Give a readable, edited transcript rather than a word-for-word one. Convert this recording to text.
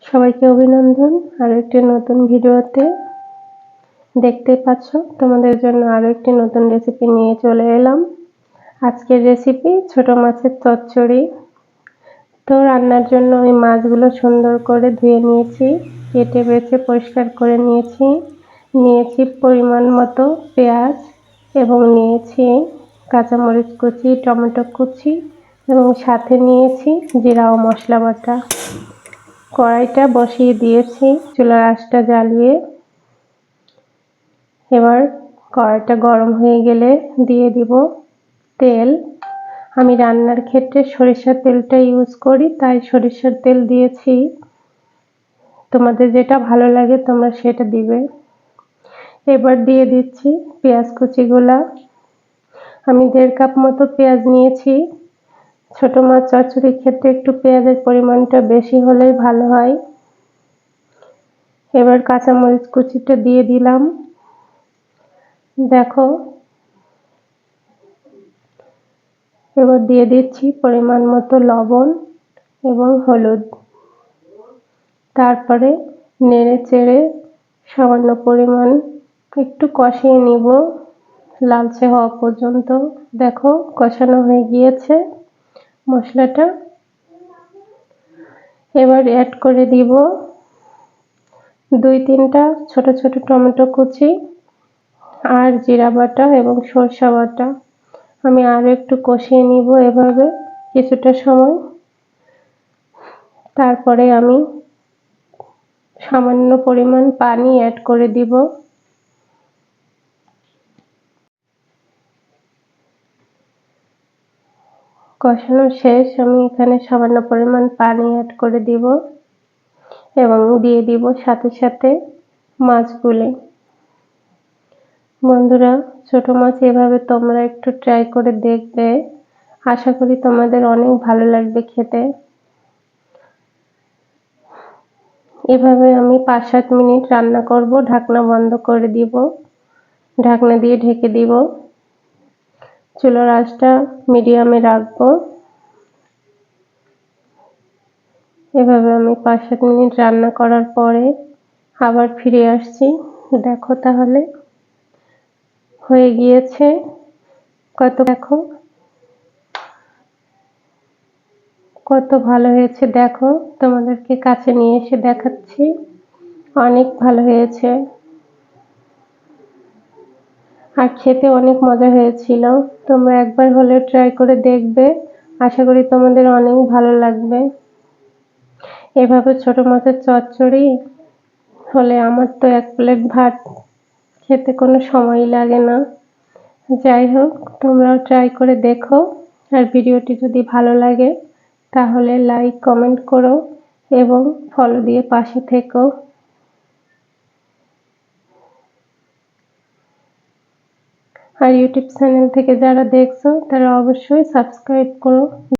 সবাইকে অভিনন্দন। আরো একটি নতুন ভিডিওতে দেখতে পাচ্ছ তোমাদের জন্য আরো একটি নতুন রেসিপি নিয়ে চলে এলাম। আজকের রেসিপি ছোট মাছের চচ্চড়ি। তো রান্নার জন্য আমি মাছগুলো সুন্দর করে ধুয়ে নিয়েছি, কেটে বেছে পরিষ্কার করে নিয়েছি পরিমাণ মতো পেঁয়াজ এবং নিয়েছি কাঁচামরিচ কুচি, টমেটো কুচি এবং সাথে নিয়েছি জিরা ও মশলা বাটা। কড়াইটা বসিয়ে দিয়েছি চুলার আঁচটা জ্বালিয়ে। এবার কড়াইটা গরম হয়ে গেলে দিয়ে দিব তেল। আমি রান্নার ক্ষেত্রে সরিষার তেলটা ইউজ করি, তাই সরিষার তেল দিয়েছি। তোমাদের যেটা ভালো লাগে তোমরা সেটা দিবে। এবার দিয়ে দিচ্ছি পেঁয়াজ কুচিগুলা। আমি 1.5 কাপ মতো পেঁয়াজ নিয়েছি। ছোট মাছ চচ্চড়ির ক্ষেত্রে একটু পেঁয়াজের পরিমাণটা বেশি হলেই ভালো হয়। এবার কাঁচামরিচ কুচিটা দিয়ে দিলাম। দেখো, এবার দিয়ে দিচ্ছি পরিমাণ মতো লবণ এবং হলুদ। তারপরে নেড়ে চেড়ে সামান্য পরিমাণ একটু কষিয়ে নিব লালচে হওয়া পর্যন্ত। দেখো, কষানো হয়ে গিয়েছে মশলাটা। এবার অ্যাড করে দিব 2-3টা ছোট ছোট টমেটো কুচি আর জিরা বাটা এবং সরষা বাটা। আমি আরো একটু কষিয়ে নিব এভাবে কিছুটা সময়। তারপরে আমি সামান্য পরিমাণ পানি অ্যাড করে দিব। কষানো শেষ, আমি এখানে সামান্য পরিমাণ পানি অ্যাড করে দিব এবং দিয়ে দিব সাথে সাথে মাছগুলো। বন্ধুরা, ছোট মাছ এভাবে তোমরা একটু ট্রাই করে দেখবে, আশা করি তোমাদের অনেক ভালো লাগবে খেতে। এভাবে আমি 5-7 মিনিট রান্না করব, ঢাকনা বন্ধ করে দিব, ঢাকনা দিয়ে ঢেকে দিব। চুলার আঁচটা মিডিয়ামে রাখবো। এভাবে আমি 5-7 মিনিট রান্না করার পরে আবার ফিরে আসছি। দেখো তাহলে হয়ে গিয়েছে দেখো কত ভালো হয়েছে। দেখো, তোমাদেরকে কাছে নিয়ে এসে দেখাচ্ছি, অনেক ভালো হয়েছে আর খেতে অনেক মজা হয়েছিল। তোমরা একবার হলেও ট্রাই করে দেখবে, আশা করি তোমাদের অনেক ভালো লাগবে। এভাবে ছোট মাছের চচ্চড়ি হলে আমার তো 1 প্লেট ভাত খেতে কোনো সময়ই লাগে না। যাই হোক, তোমরাও ট্রাই করে দেখো। আর ভিডিওটি যদি ভালো লাগে তাহলে লাইক কমেন্ট করো এবং ফলো দিয়ে পাশে থেকো। আর ইউটিউব চ্যানেল থেকে যারা দেখছো তারা অবশ্যই সাবস্ক্রাইব করো।